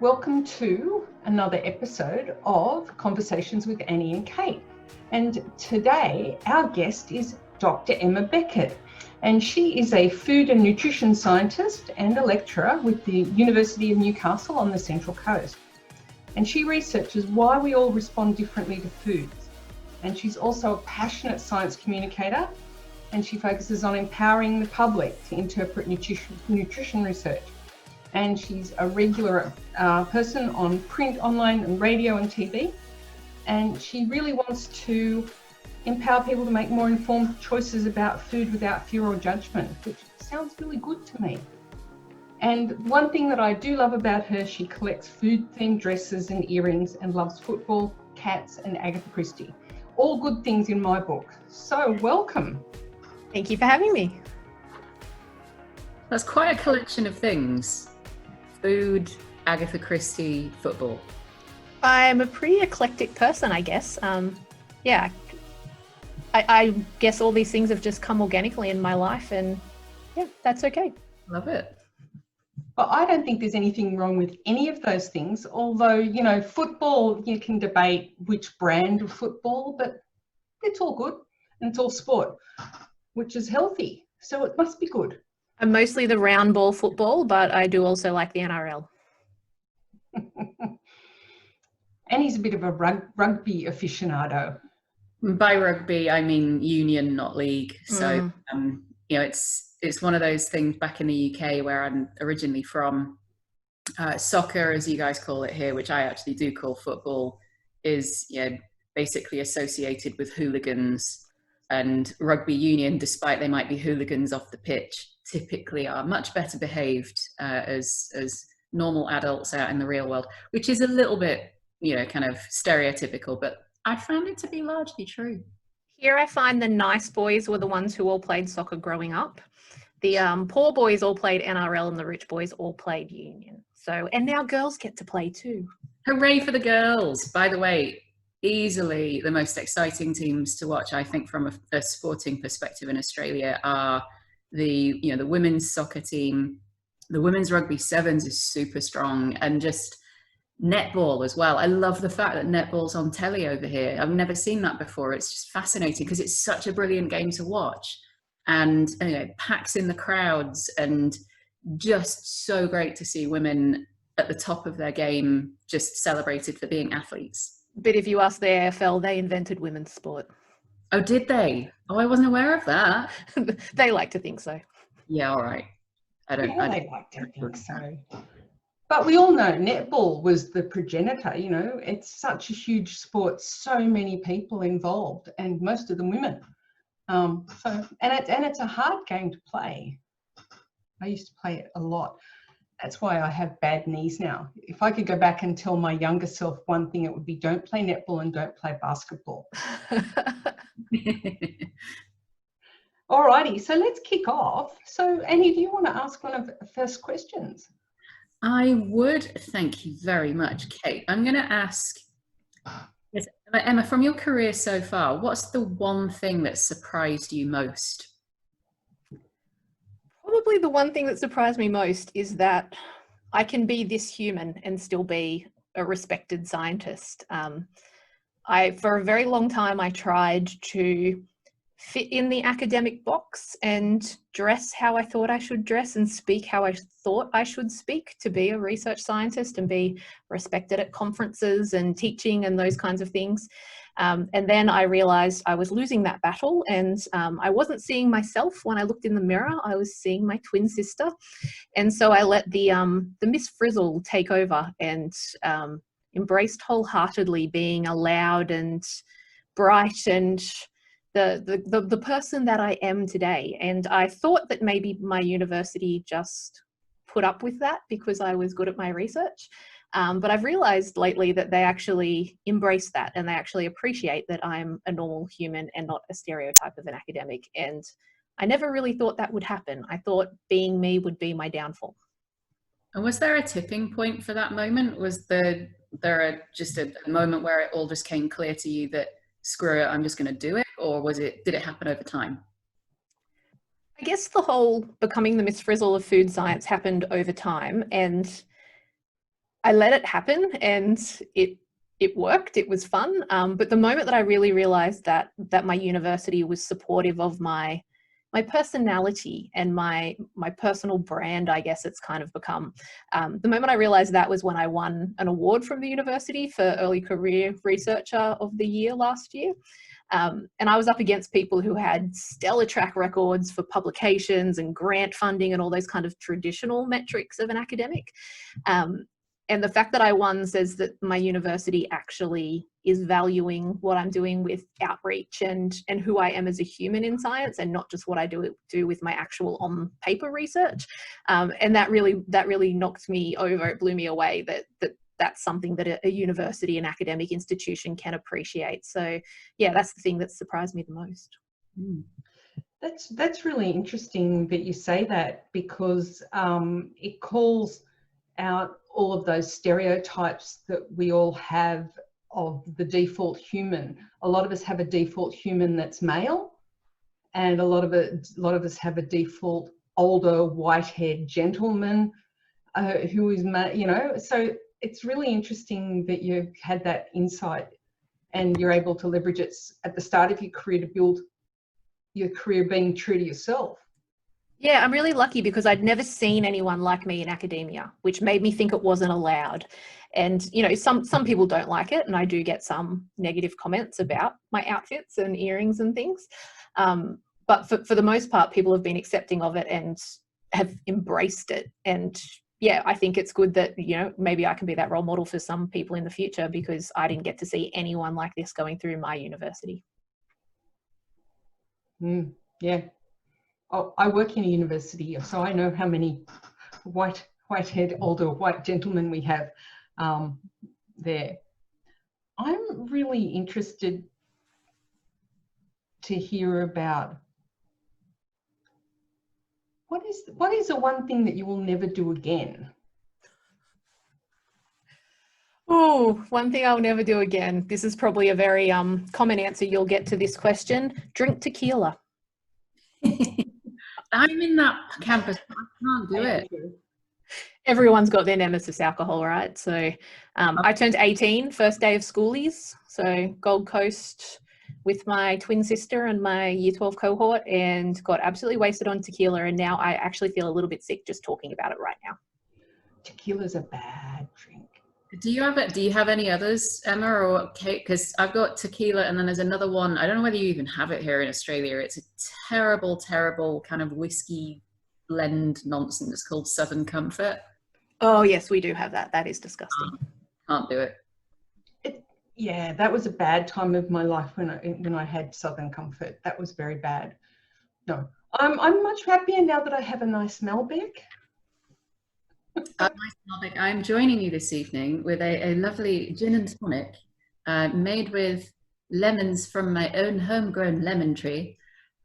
Welcome to another episode of Conversations with Annie and Kate. And today our guest is Dr Emma Beckett, and she is a food and nutrition scientist and a lecturer with the University of Newcastle on the Central Coast. And she researches why we all respond differently to foods. And she's also a passionate science communicator, and she focuses on empowering the public to interpret nutrition research. And she's a regular person on print, online, and radio and TV. And she really wants to empower people to make more informed choices about food without fear or judgment, which sounds really good to me. And one thing that I do love about her, she collects food-themed dresses and earrings and loves football, cats, and Agatha Christie. All good things in my book. So welcome. Thank you for having me. That's quite a collection of things. Food, Agatha Christie, football. I'm a pretty eclectic person, I guess. I guess all these things have just come organically in my life, and yeah, that's okay. Love it. Well, I don't think there's anything wrong with any of those things, although, you know, football, you can debate which brand of football, but it's all good and it's all sport, which is healthy, so it must be good. I'm mostly the round ball football, but I do also like the NRL. And he's a bit of a rugby aficionado. By rugby, I mean union, not league. So, it's one of those things back in the UK where I'm originally from. Soccer, as you guys call it here, which I actually do call football, is basically associated with hooligans. And rugby union, despite they might be hooligans off the pitch, typically are much better behaved as normal adults out in the real world, which is a little bit, kind of stereotypical, but I found it to be largely true. Here I find the nice boys were the ones who all played soccer growing up. The poor boys all played NRL and the rich boys all played union. So, and now girls get to play too. Hooray for the girls. By the way, easily the most exciting teams to watch, I think, from a sporting perspective in Australia are the women's soccer team. The women's rugby sevens is super strong, and just netball as well. I love the fact that netball's on telly over here. I've never seen that before. It's just fascinating because it's such a brilliant game to watch, and packs in the crowds, and just so great to see women at the top of their game just celebrated for being athletes. But if you ask the AFL, they invented women's sport. Oh, did they? Oh, I wasn't aware of that. They like to think so. Yeah, all right. I don't They like to think so. But we all know netball was the progenitor, it's such a huge sport, so many people involved, and most of them women. And it's a hard game to play. I used to play it a lot. That's why I have bad knees now. If I could go back and tell my younger self one thing, it would be don't play netball and don't play basketball. Alrighty, so let's kick off. So Annie, do you want to ask one of the first questions? I would. Thank you very much, Kate. I'm going to ask, Emma, from your career so far, what's the one thing that surprised you most? Probably the one thing that surprised me most is that I can be this human and still be a respected scientist. For a very long time, I tried to fit in the academic box and dress how I thought I should dress and speak how I thought I should speak to be a research scientist and be respected at conferences and teaching and those kinds of things. And then I realized I was losing that battle, and I wasn't seeing myself when I looked in the mirror. I was seeing my twin sister. And so I let the Miss Frizzle take over and embraced wholeheartedly being a loud and bright and the person that I am today. And I thought that maybe my university just put up with that because I was good at my research. But I've realized lately that they actually embrace that, and they actually appreciate that I'm a normal human and not a stereotype of an academic. And I never really thought that would happen. I thought being me would be my downfall. And was there a tipping point for that moment? Was there just a moment where it all just came clear to you that, screw it, I'm just going to do it? Or did it happen over time? I guess the whole becoming the Miss Frizzle of food science happened over time. And I let it happen, and it worked. It was fun. But the moment that I really realized that my university was supportive of my personality and my personal brand, I guess it's kind of become, the moment I realized that was when I won an award from the university for Early Career Researcher of the Year last year. And I was up against people who had stellar track records for publications and grant funding and all those kind of traditional metrics of an academic. And the fact that I won says that my university actually is valuing what I'm doing with outreach and who I am as a human in science, and not just what I do with my actual on paper research. And that really knocked me over. It blew me away that's something that a university, an academic institution can appreciate. So yeah, that's the thing that surprised me the most. That's really interesting that you say that, because it calls out all of those stereotypes that we all have of the default human. A lot of us have a default human that's male, and a lot of us have a default older white-haired gentleman who is, you know. So it's really interesting that you had that insight and you're able to leverage it at the start of your career to build your career being true to yourself. Yeah, I'm really lucky because I'd never seen anyone like me in academia, which made me think it wasn't allowed. And, you know, some people don't like it, and I do get some negative comments about my outfits and earrings and things. But for the most part, people have been accepting of it and have embraced it. And yeah, I think it's good that, you know, maybe I can be that role model for some people in the future, because I didn't get to see anyone like this going through my university. Yeah. Oh, I work in a university, so I know how many white-haired older white gentlemen we have there. I'm really interested to hear about what is the one thing that you will never do again? Oh, one thing I'll never do again. This is probably a very common answer you'll get to this question. Drink tequila. I'm in that campus. I can't do it. Everyone's got their nemesis alcohol, right? So I turned 18, first day of schoolies. So Gold Coast with my twin sister and my year 12 cohort, and got absolutely wasted on tequila. And now I actually feel a little bit sick just talking about it right now. Tequila's a bad drink. Do you have any others, Emma or Kate? Because I've got tequila, and then there's another one. I don't know whether you even have it here in Australia. It's a terrible, terrible kind of whiskey blend nonsense called Southern Comfort. Oh yes, we do have that. That is disgusting. Can't do it. Yeah, that was a bad time of my life when I had Southern Comfort. That was very bad. No, I'm much happier now that I have a nice Malbec. I'm joining you this evening with a lovely gin and tonic made with lemons from my own homegrown lemon tree.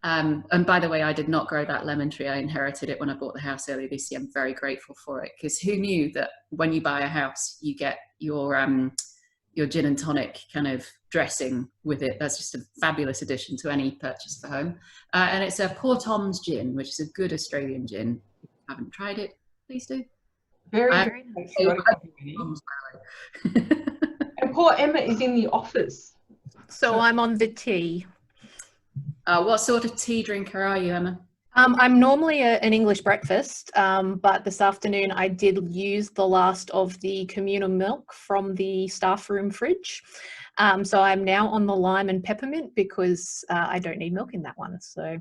And by the way, I did not grow that lemon tree. I inherited it when I bought the house earlier this year. I'm very grateful for it, because who knew that when you buy a house, you get your gin and tonic kind of dressing with it. That's just a fabulous addition to any purchase for home. And it's a Poor Tom's gin, which is a good Australian gin. If you haven't tried it, please do. Very nice. And poor Emma is in the office. So I'm on the tea. What sort of tea drinker are you, Emma? I'm normally an English breakfast, but this afternoon I did use the last of the communal milk from the staff room fridge. So I'm now on the lime and peppermint, because I don't need milk in that one. So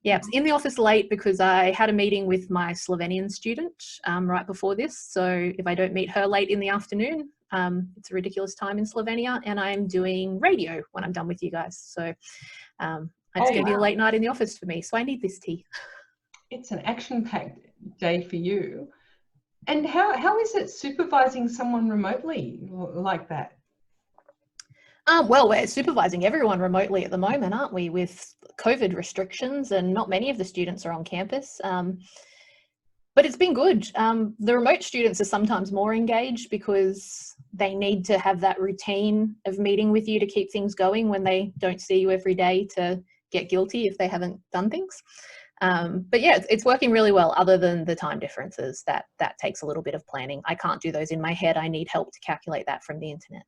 yeah, I was in the office late because I had a meeting with my Slovenian student right before this. So if I don't meet her late in the afternoon, it's a ridiculous time in Slovenia, and I'm doing radio when I'm done with you guys. So it's going to be a late night in the office for me. So I need this tea. It's an action-packed day for you. And how is it supervising someone remotely like that? Well, we're supervising everyone remotely at the moment, aren't we, with COVID restrictions, and not many of the students are on campus. But it's been good. The remote students are sometimes more engaged because they need to have that routine of meeting with you to keep things going when they don't see you every day, to get guilty if they haven't done things. But yeah, it's working really well, other than the time differences. That takes a little bit of planning. I can't do those in my head. I need help to calculate that from the internet.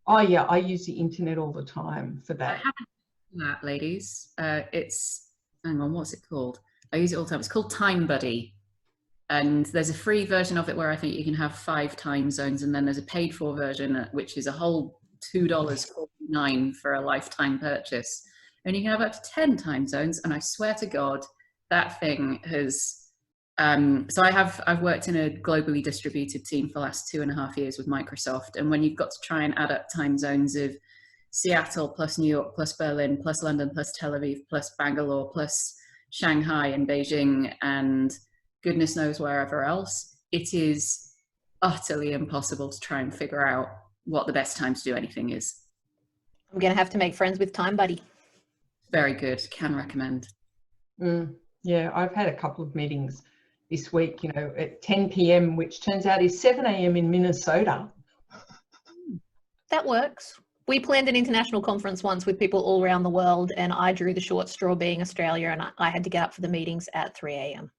Oh yeah, I use the internet all the time for I that. haven't done that, ladies. It's, hang on, what's it called? I use it all the time. It's called Time Buddy. And there's a free version of it where I think you can have 5 time zones, and then there's a paid for version, which is a whole $2.49 for a lifetime purchase. And you can have up to 10 time zones. And I swear to God, that thing has, so I've worked in a globally distributed team for the last 2.5 years with Microsoft. And when you've got to try and add up time zones of Seattle plus New York plus Berlin plus London plus Tel Aviv plus Bangalore plus Shanghai and Beijing and goodness knows wherever else, it is utterly impossible to try and figure out what the best time to do anything is. I'm going to have to make friends with Time Buddy. Very good. Can recommend. Yeah, I've had a couple of meetings this week, you know, at 10 p.m, which turns out is 7 a.m. in Minnesota. That works. We planned an international conference once with people all around the world, and I drew the short straw being Australia, and I had to get up for the meetings at 3 a.m.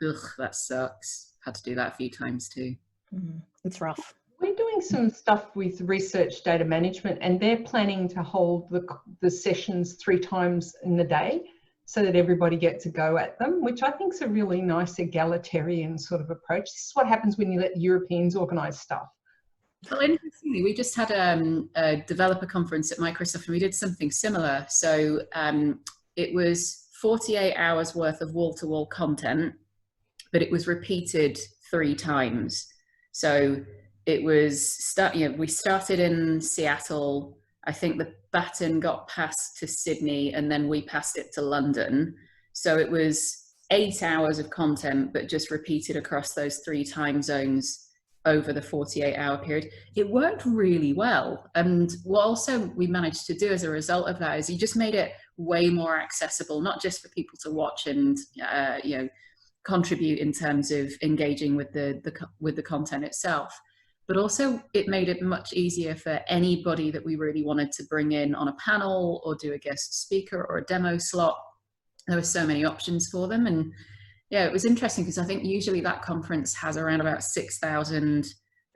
Ugh, that sucks. Had to do that a few times too. It's rough. We're doing some stuff with research data management, and they're planning to hold the sessions 3 times in the day so that everybody gets a go at them, which I think is a really nice egalitarian sort of approach. This is what happens when you let Europeans organise stuff. Well, interestingly, we just had a developer conference at Microsoft, and we did something similar. So it was 48 hours worth of wall-to-wall content, but it was repeated 3 times. So it was, we started in Seattle. I think the baton got passed to Sydney, and then we passed it to London. So it was 8 hours of content, but just repeated across those 3 time zones over the 48-hour period. It worked really well. And what also we managed to do as a result of that is you just made it way more accessible, not just for people to watch and contribute in terms of engaging with the content itself, but also it made it much easier for anybody that we really wanted to bring in on a panel or do a guest speaker or a demo slot. There were so many options for them. And yeah, it was interesting because I think usually that conference has around about 6,000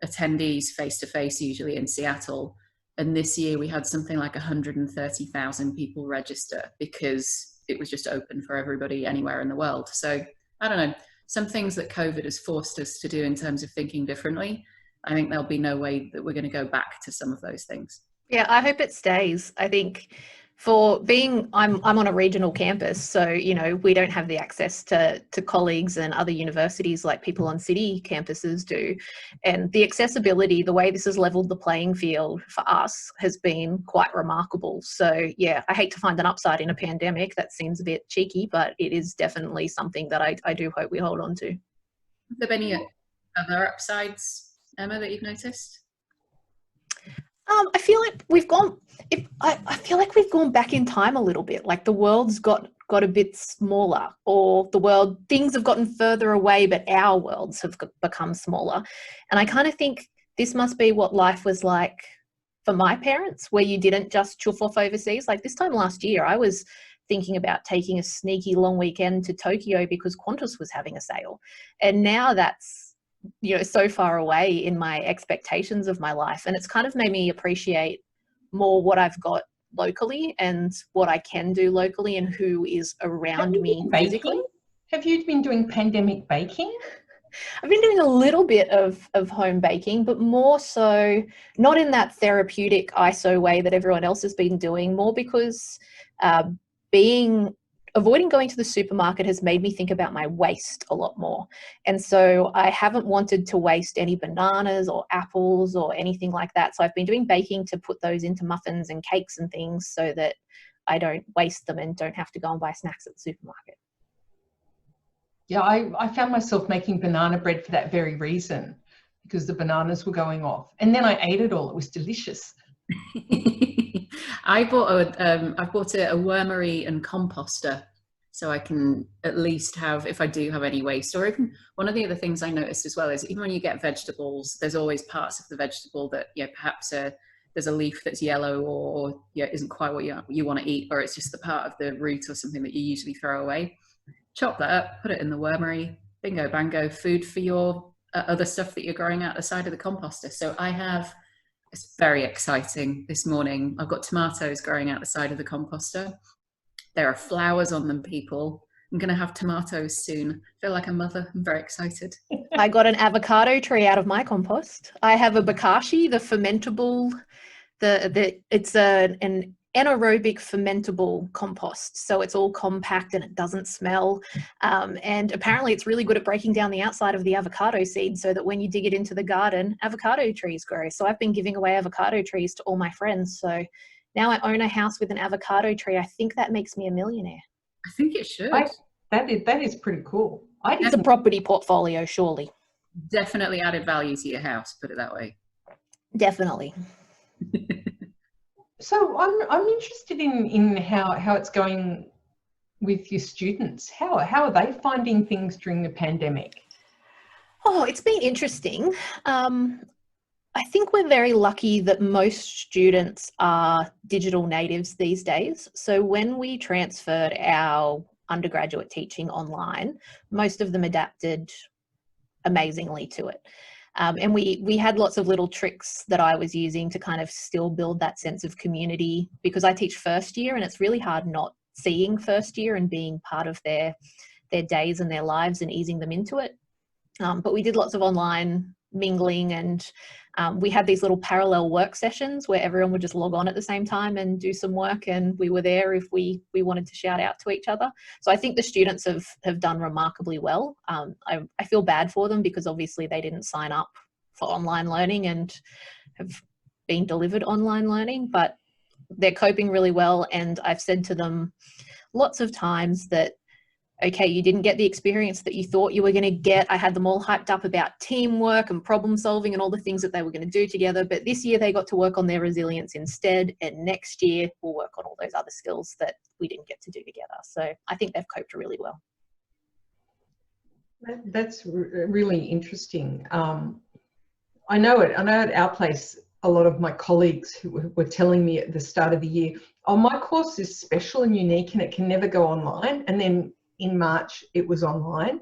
attendees face-to-face, usually in Seattle. And this year we had something like 130,000 people register because it was just open for everybody anywhere in the world. So I don't know, some things that COVID has forced us to do in terms of thinking differently, I think there'll be no way that we're going to go back to some of those things. Yeah, I hope it stays. I think for being, I'm on a regional campus, so, you know, we don't have the access to colleagues and other universities like people on city campuses do. And the accessibility, the way this has leveled the playing field for us has been quite remarkable. So yeah, I hate to find an upside in a pandemic. That seems a bit cheeky, but it is definitely something that I do hope we hold on to. Have there been any other upsides, Emma, that you've noticed? I feel like we've gone. I feel like we've gone back in time a little bit. Like the world's got a bit smaller, or things have gotten further away, but our worlds have become smaller. And I kind of think this must be what life was like for my parents, where you didn't just chuff off overseas. Like this time last year, I was thinking about taking a sneaky long weekend to Tokyo because Qantas was having a sale, and now that's, you know, so far away in my expectations of my life. And it's kind of made me appreciate more what I've got locally and what I can do locally and who is around me physically. Have you been doing pandemic baking? I've been doing a little bit of home baking, but more so not in that therapeutic ISO way that everyone else has been doing, more because avoiding going to the supermarket has made me think about my waste a lot more. And so I haven't wanted to waste any bananas or apples or anything like that. So I've been doing baking to put those into muffins and cakes and things so that I don't waste them and don't have to go and buy snacks at the supermarket. Yeah, I found myself making banana bread for that very reason, because the bananas were going off. And then I ate it all. It was delicious. I bought a wormery and composter, so I can at least have, if I do have any waste. Or even one of the other things I noticed as well is even when you get vegetables, there's always parts of the vegetable that, you know, perhaps there's a leaf that's yellow or isn't quite what you want to eat, or it's just the part of the root or something that you usually throw away. chop that up, put it in the wormery, bingo bango, food for your other stuff that you're growing out the side of the composter. So it's very exciting this morning. I've got tomatoes growing out the side of the composter. There are flowers on them, people. I'm going to have tomatoes soon. I feel like a mother. I'm very excited. I got an avocado tree out of my compost. I have a bokashi, the fermentable, it's an anaerobic fermentable compost. So it's all compact and it doesn't smell. And apparently it's really good at breaking down the outside of the avocado seed so that when you dig it into the garden, avocado trees grow. So I've been giving away avocado trees to all my friends. So now I own a house with an avocado tree. I think that makes me a millionaire. I think it should. That is pretty cool. It's a property portfolio, surely. Definitely added value to your house, put it that way. Definitely. So I'm interested in how it's going with your students. How are they finding things during the pandemic? Oh, it's been interesting. I think we're very lucky that most students are digital natives these days. So when we transferred our undergraduate teaching online, most of them adapted amazingly to it. And we had lots of little tricks that I was using to kind of still build that sense of community, because I teach first year and it's really hard not seeing first year and being part of their days and their lives and easing them into it. But we did lots of online mingling, and we had these little parallel work sessions where everyone would just log on at the same time and do some work, and we were there if we wanted to shout out to each other. So I think the students have done remarkably well. I feel bad for them because obviously they didn't sign up for online learning and have been delivered online learning, but they're coping really well. And I've said to them lots of times that, okay, you didn't get the experience that you thought you were going to get. I had them all hyped up about teamwork and problem solving and all the things that they were going to do together. But this year they got to work on their resilience instead. And next year we'll work on all those other skills that we didn't get to do together. So I think they've coped really well. That's really interesting. I know at our place, a lot of my colleagues who were telling me at the start of the year, oh, my course is special and unique and it can never go online. And then in March, it was online.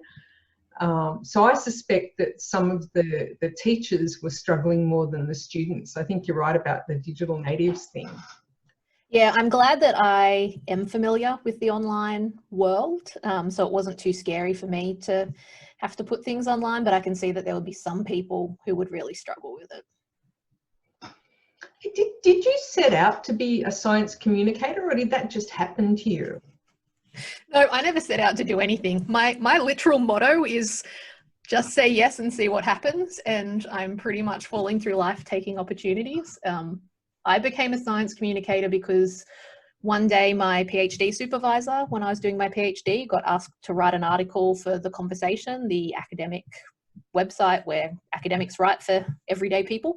So I suspect that some of the teachers were struggling more than the students. I think you're right about the digital natives thing. Yeah, I'm glad that I am familiar with the online world. So it wasn't too scary for me to have to put things online, but I can see that there would be some people who would really struggle with it. Did you set out to be a science communicator, or did that just happen to you? No, I never set out to do anything. My literal motto is just say yes and see what happens. And I'm pretty much falling through life taking opportunities. I became a science communicator because one day my PhD supervisor, when I was doing my PhD, got asked to write an article for The Conversation, the academic website where academics write for everyday people.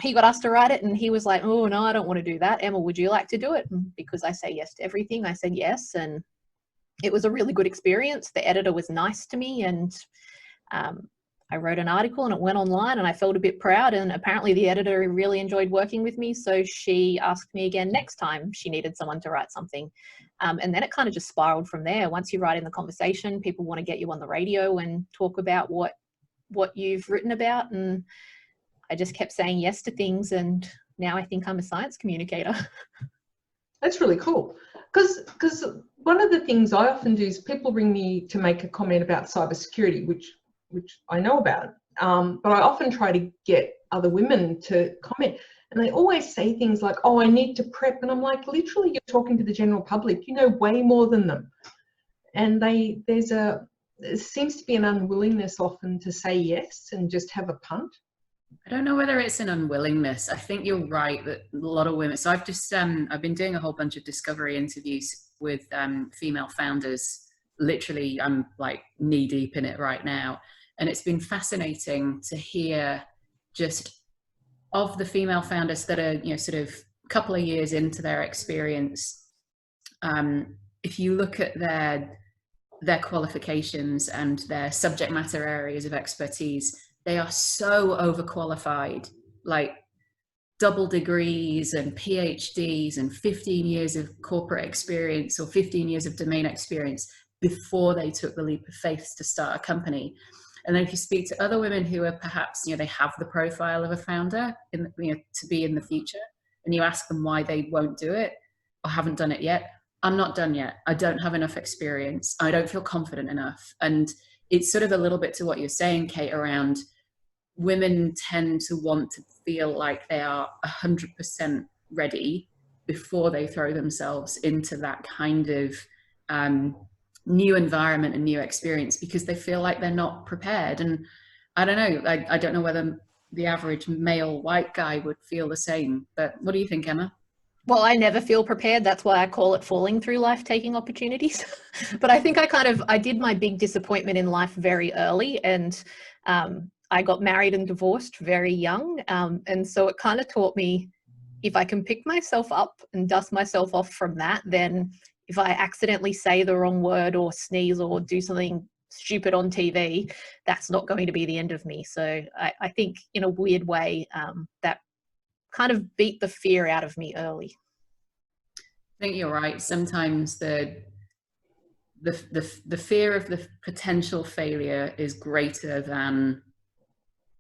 He got asked to write it and he was like, oh no, I don't want to do that. Emma, would you like to do it? And because I say yes to everything, I said yes. And it was a really good experience. The editor was nice to me, and I wrote an article and it went online, and I felt a bit proud. And apparently the editor really enjoyed working with me. So she asked me again next time she needed someone to write something. And then it kind of just spiraled from there. Once you write in The Conversation, people want to get you on the radio and talk about what you've written about. And I just kept saying yes to things, and now I think I'm a science communicator. That's really cool. Because one of the things I often do is people ring me to make a comment about cybersecurity, which I know about, but I often try to get other women to comment, and they always say things like, oh, I need to prep, and I'm like, literally, you're talking to the general public, you know way more than them. And there seems to be an unwillingness often to say yes and just have a punt. I don't know whether it's an unwillingness. I think you're right that a lot of women, so I've just I've been doing a whole bunch of discovery interviews with female founders. Literally, I'm like knee deep in it right now. And it's been fascinating to hear just of the female founders that are, you know, sort of a couple of years into their experience. If you look at their qualifications and their subject matter areas of expertise, they are so overqualified, like double degrees and PhDs and 15 years of corporate experience or 15 years of domain experience. before they took the leap of faith to start a company. And then if you speak to other women who are perhaps, they have the profile of a founder to be in the future, and you ask them why they won't do it or haven't done it yet, I'm not done yet. I don't have enough experience. I don't feel confident enough. And it's sort of a little bit to what you're saying, Kate, around women tend to want to feel like they are 100% ready before they throw themselves into that kind of new environment and new experience, because they feel like they're not prepared. And I don't know, I don't know whether the average male white guy would feel the same, but what do you think, Emma? Well, I never feel prepared. That's why I call it falling through life, taking opportunities. But I think I did my big disappointment in life very early, and I got married and divorced very young. And so it kind of taught me, if I can pick myself up and dust myself off from that, then if I accidentally say the wrong word or sneeze or do something stupid on TV, that's not going to be the end of me. So I think in a weird way, that kind of beat the fear out of me early. I think you're right. Sometimes the fear of the potential failure is greater than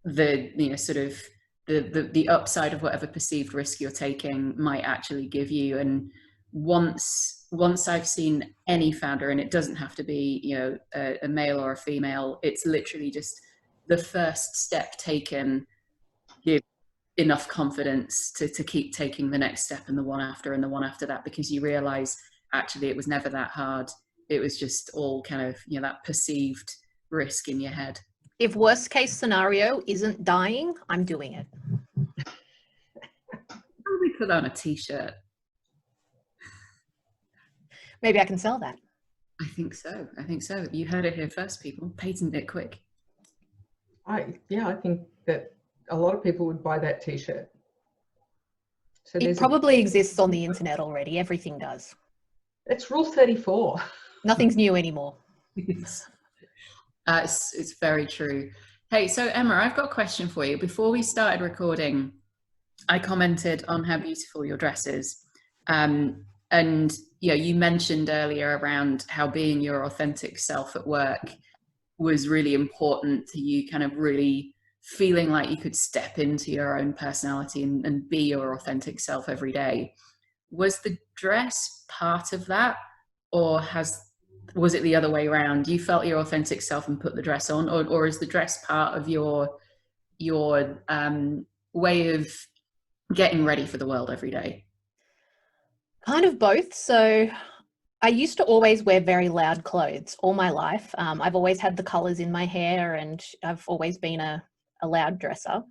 the sort of the upside of whatever perceived risk you're taking might actually give you. And once I've seen any founder, and it doesn't have to be a male or a female, it's literally just the first step taken give enough confidence to keep taking the next step, and the one after, and the one after that, because you realize actually it was never that hard. It was just all kind of that perceived risk in your head. If worst case scenario isn't dying, I'm doing it. Probably put on a t-shirt. Maybe I can sell that. I think so. You heard it here first, people. Patent it quick. I think that a lot of people would buy that t-shirt. So it probably exists on the internet already. Everything does. It's Rule 34. Nothing's new anymore. It's very true. Hey, so Emma, I've got a question for you. Before we started recording, I commented on how beautiful your dress is. And you mentioned earlier around how being your authentic self at work was really important to you, kind of really feeling like you could step into your own personality and be your authentic self every day. Was the dress part of that, or was it the other way around? You felt your authentic self and put the dress on, or is the dress part of your way of getting ready for the world every day? Kind of both. So I used to always wear very loud clothes all my life. I've always had the colors in my hair, and I've always been a loud dresser.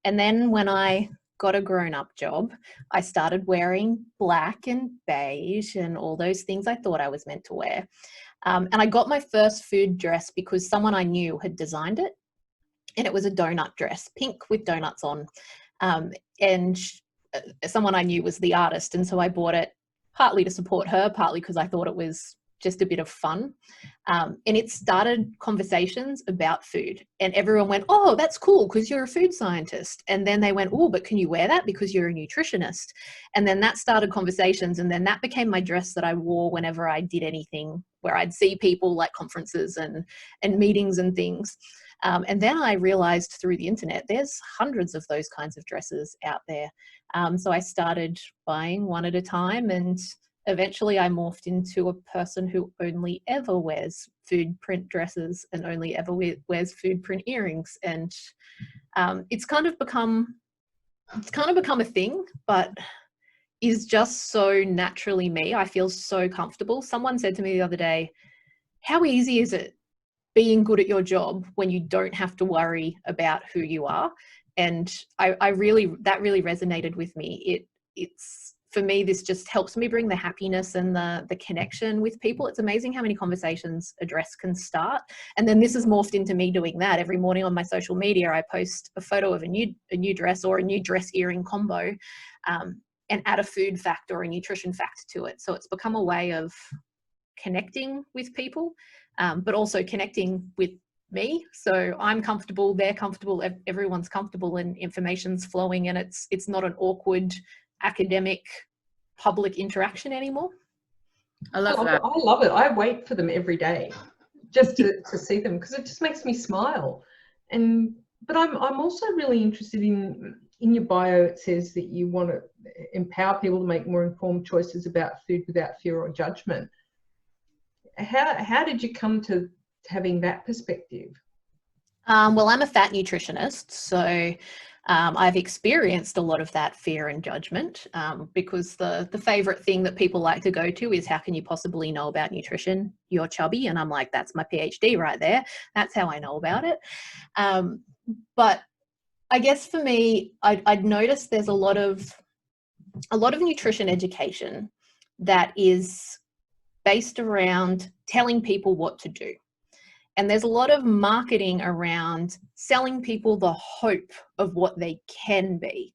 And then when I got a grown-up job, I started wearing black and beige and all those things I thought I was meant to wear. And I got my first food dress because someone I knew had designed it, and it was a donut dress, pink with donuts on. And someone I knew was the artist, and so I bought it partly to support her, partly because I thought it was just a bit of fun. And it started conversations about food, and everyone went, "Oh, that's cool because you're a food scientist." And then they went, "Oh, but can you wear that because you're a nutritionist?" And then that started conversations, and then that became my dress that I wore whenever I did anything where I'd see people, like conferences and meetings and things. And then I realized through the internet, there's hundreds of those kinds of dresses out there. So I started buying one at a time, and eventually I morphed into a person who only ever wears food print dresses and only ever wears food print earrings. And it's kind of become a thing, but is just so naturally me. I feel so comfortable. Someone said to me the other day, "How easy is it being good at your job when you don't have to worry about who you are?" And that really resonated with me. It's for me, this just helps me bring the happiness and the connection with people. It's amazing how many conversations a dress can start. And then this has morphed into me doing that. Every morning on my social media, I post a photo of a new dress or a new dress earring combo, and add a food fact or a nutrition fact to it. So it's become a way of connecting with people, but also connecting with me. So I'm comfortable, they're comfortable, everyone's comfortable, and information's flowing, and it's not an awkward academic public interaction anymore. I love that. I love it. I wait for them every day just to see them, because it just makes me smile. But I'm also really interested in your bio. It says that you want to empower people to make more informed choices about food without fear or judgment. How did you come to having that perspective? Well, I'm a fat nutritionist, so I've experienced a lot of that fear and judgment, because the favorite thing that people like to go to is, how can you possibly know about nutrition? You're chubby. And I'm like, that's my PhD right there. That's how I know about it. But I guess for me, I'd noticed there's a lot of nutrition education that is based around telling people what to do. And there's a lot of marketing around selling people the hope of what they can be.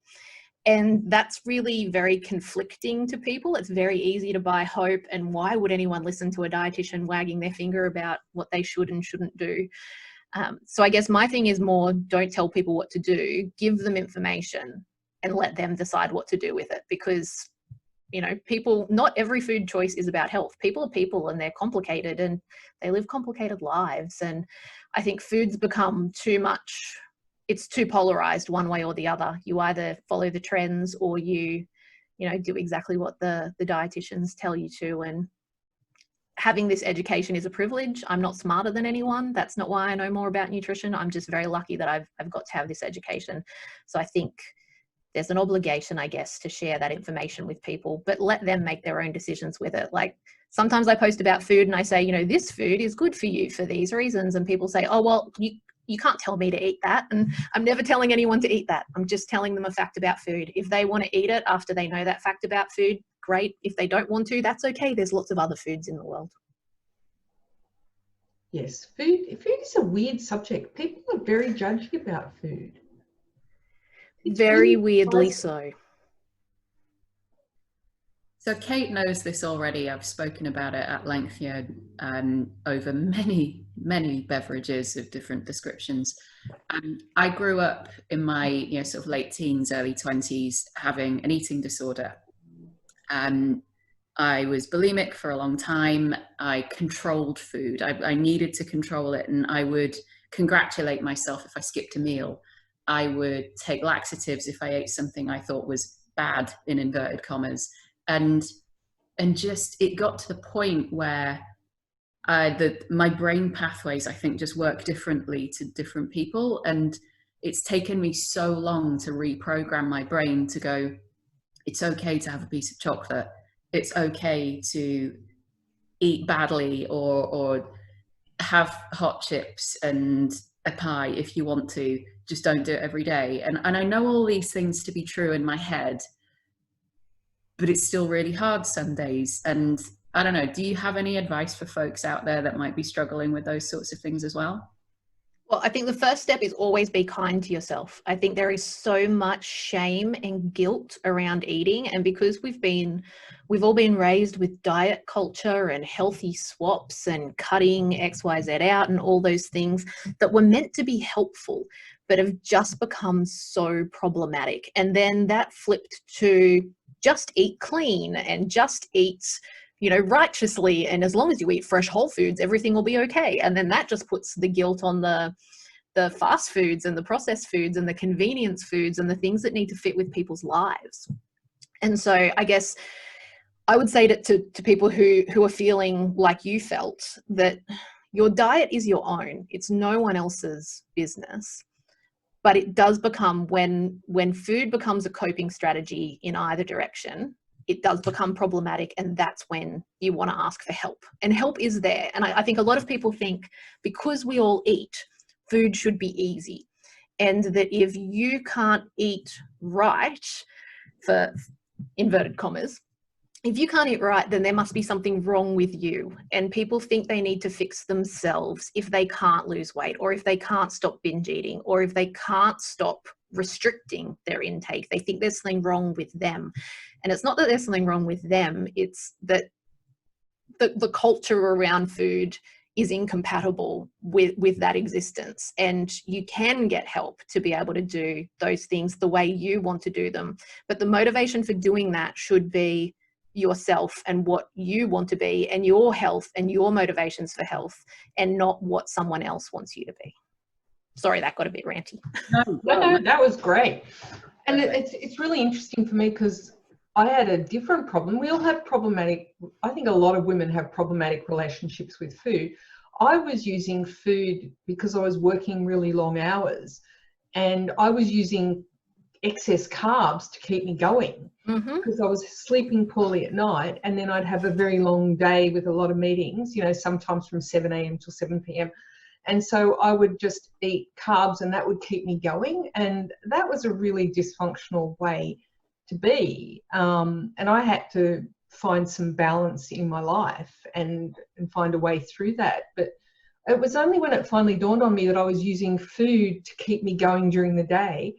And that's really very conflicting to people. It's very easy to buy hope. And why would anyone listen to a dietitian wagging their finger about what they should and shouldn't do? So I guess my thing is more, don't tell people what to do, give them information and let them decide what to do with it. Because, you know, people, not every food choice is about health. People are people, and they're complicated, and they live complicated lives. And I think food's become too much, it's too polarized one way or the other. You either follow the trends or you do exactly what the dietitians tell you to. And having this education is a privilege. I'm not smarter than anyone. That's not why I know more about nutrition. I'm just very lucky that I've got to have this education. So I think there's an obligation, I guess, to share that information with people, but let them make their own decisions with it. Like, sometimes I post about food and I say, you know, this food is good for you for these reasons. And people say, oh, well, you can't tell me to eat that. And I'm never telling anyone to eat that. I'm just telling them a fact about food. If they want to eat it after they know that fact about food, great. If they don't want to, that's okay. There's lots of other foods in the world. Yes, food is a weird subject. People are very judgy about food. It's very really weirdly so. So Kate knows this already. I've spoken about it at length here, over many, many beverages of different descriptions. I grew up in my sort of late teens, early 20s, having an eating disorder. I was bulimic for a long time. I controlled food. I needed to control it, and I would congratulate myself if I skipped a meal. I would take laxatives if I ate something I thought was bad, in inverted commas. And just, it got to the point where my brain pathways, I think, just work differently to different people. And it's taken me so long to reprogram my brain to go, it's okay to have a piece of chocolate. It's okay to eat badly or have hot chips and a pie if you want to. Just don't do it every day. And I know all these things to be true in my head, but it's still really hard some days. And I don't know, do you have any advice for folks out there that might be struggling with those sorts of things as well? Well, I think the first step is always be kind to yourself. I think there is so much shame and guilt around eating. And because we've all been raised with diet culture and healthy swaps and cutting XYZ out and all those things that were meant to be helpful, but have just become so problematic. And then that flipped to just eat clean and just eat righteously, and as long as you eat fresh whole foods, everything will be okay. And then that just puts the guilt on the fast foods and the processed foods and the convenience foods and the things that need to fit with people's lives. And so I guess I would say to people who are feeling like you felt, that your diet is your own. It's no one else's business. But it does become, when food becomes a coping strategy in either direction, it does become problematic, and that's when you want to ask for help. And help is there. And I think a lot of people think because we all eat, food should be easy. And that if you can't eat right, for inverted commas, if you can't eat right, then there must be something wrong with you. And people think they need to fix themselves if they can't lose weight, or if they can't stop binge eating, or if they can't stop restricting their intake. They think there's something wrong with them. And it's not that there's something wrong with them, it's that the culture around food is incompatible with that existence. And you can get help to be able to do those things the way you want to do them. But the motivation for doing that should be yourself and what you want to be and your health and your motivations for health, and not what someone else wants you to be. Sorry, that got a bit ranty. No, that was great. And it's really interesting for me because I had a different problem. We all have problematic, I think a lot of women have problematic relationships with food. I was using food because I was working really long hours, and I was using excess carbs to keep me going because I was sleeping poorly at night, and then I'd have a very long day with a lot of meetings, you know, sometimes from 7 a.m. till 7 p.m. And so I would just eat carbs, and that would keep me going. And that was a really dysfunctional way to be. And I had to find some balance in my life and find a way through that. But it was only when it finally dawned on me that I was using food to keep me going during the day.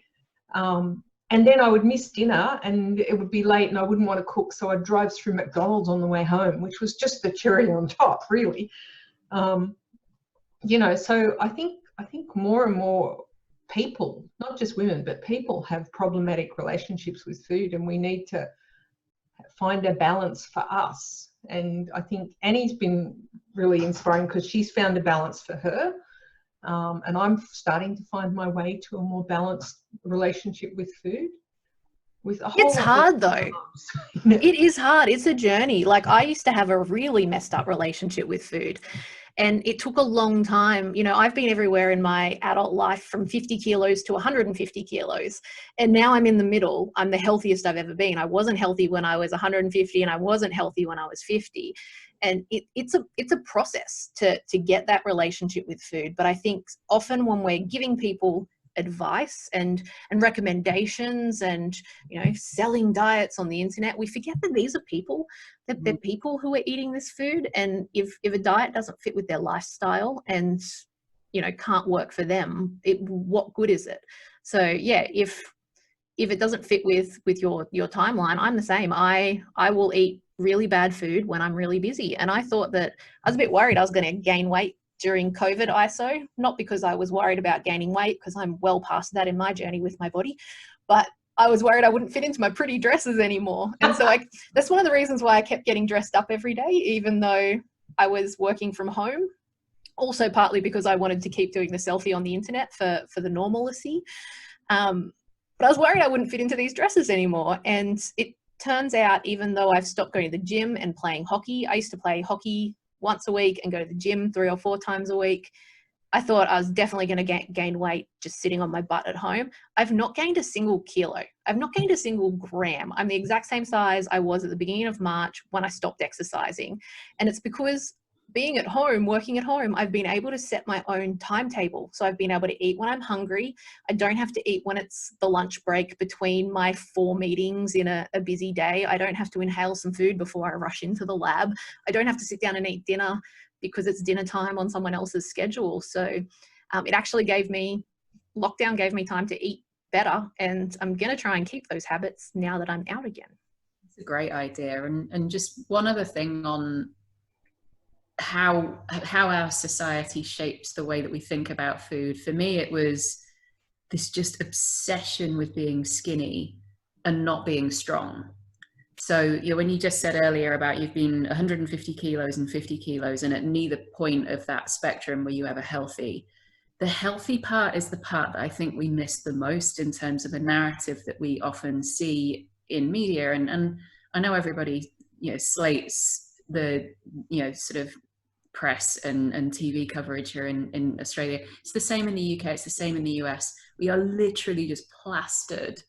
And then I would miss dinner and it would be late and I wouldn't want to cook. So I'd drive through McDonald's on the way home, which was just the cherry on top, really. You know, so I think more and more people, not just women, but people have problematic relationships with food, and we need to find a balance for us. And I think Annie's been really inspiring because she's found a balance for her. And I'm starting to find my way to a more balanced relationship with food. With a whole It's hard though. It is hard. It's a journey. Like, I used to have a really messed up relationship with food, and it took a long time. You know, I've been everywhere in my adult life, from 50 kilos to 150 kilos. And now I'm in the middle. I'm the healthiest I've ever been. I wasn't healthy when I was 150, and I wasn't healthy when I was 50. And it's a process to get that relationship with food. But I think often when we're giving people advice and recommendations and, you know, selling diets on the internet, we forget that these are people, that they're people who are eating this food. And if a diet doesn't fit with their lifestyle and, you know, can't work for them, what good is it? So yeah, if it doesn't fit with your timeline, I'm the same. I will eat really bad food when I'm really busy. And I thought that I was a bit worried I was going to gain weight during COVID ISO, not because I was worried about gaining weight, because I'm well past that in my journey with my body, but I was worried I wouldn't fit into my pretty dresses anymore. And so that's one of the reasons why I kept getting dressed up every day, even though I was working from home. Also partly because I wanted to keep doing the selfie on the internet for the normalcy. But I was worried I wouldn't fit into these dresses anymore. And it turns out, even though I've stopped going to the gym and playing hockey, I used to play hockey once a week and go to the gym 3 or 4 times a week. I thought I was definitely going to gain weight just sitting on my butt at home. I've not gained a single kilo. I've not gained a single gram. I'm the exact same size I was at the beginning of March when I stopped exercising. And it's because being at home, working at home, I've been able to set my own timetable. So I've been able to eat when I'm hungry. I don't have to eat when it's the lunch break between my 4 meetings in a busy day. I don't have to inhale some food before I rush into the lab. I don't have to sit down and eat dinner because it's dinner time on someone else's schedule. So it actually lockdown gave me time to eat better. And I'm going to try and keep those habits now that I'm out again. It's a great idea. And just one other thing on how our society shapes the way that we think about food. For me, it was this just obsession with being skinny and not being strong. So, you know, when you just said earlier about you've been 150 kilos and 50 kilos, and at neither point of that spectrum were you ever healthy. The healthy part is the part that I think we miss the most in terms of the narrative that we often see in media. And I know everybody, you know, slates the, you know, sort of press and TV coverage here in Australia. It's the same in the UK, it's the same in the US. We are literally just plastered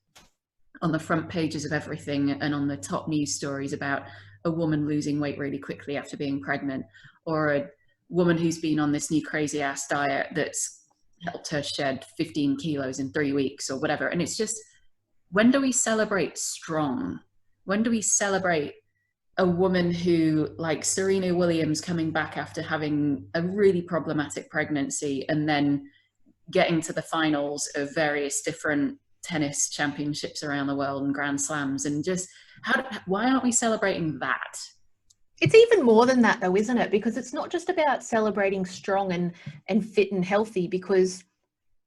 on the front pages of everything and on the top news stories about a woman losing weight really quickly after being pregnant, or a woman who's been on this new crazy ass diet that's helped her shed 15 kilos in 3 weeks or whatever. And it's just, when do we celebrate strong? When do we celebrate a woman who, like Serena Williams, coming back after having a really problematic pregnancy and then getting to the finals of various different tennis championships around the world and Grand Slams, and just why aren't we celebrating that? It's even more than that though, isn't it? Because it's not just about celebrating strong and fit and healthy, because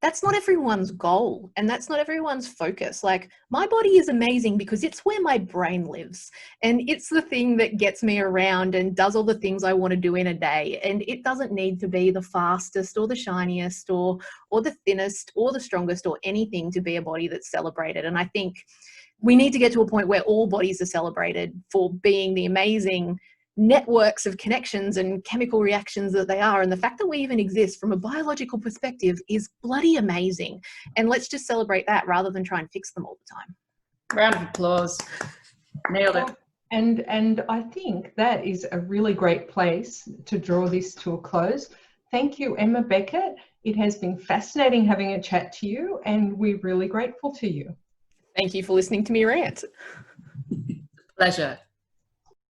that's not everyone's goal, and that's not everyone's focus. Like, my body is amazing because it's where my brain lives, and it's the thing that gets me around and does all the things I want to do in a day. And it doesn't need to be the fastest or the shiniest or the thinnest or the strongest or anything to be a body that's celebrated. And I think we need to get to a point where all bodies are celebrated for being the amazing networks of connections and chemical reactions that they are. And the fact that we even exist from a biological perspective is bloody amazing. And let's just celebrate that rather than try and fix them all the time. Round of applause. Nailed it. And I think that is a really great place to draw this to a close. Thank you, Emma Beckett. It has been fascinating having a chat to you, and we're really grateful to you. Thank you for listening to me rant. Pleasure.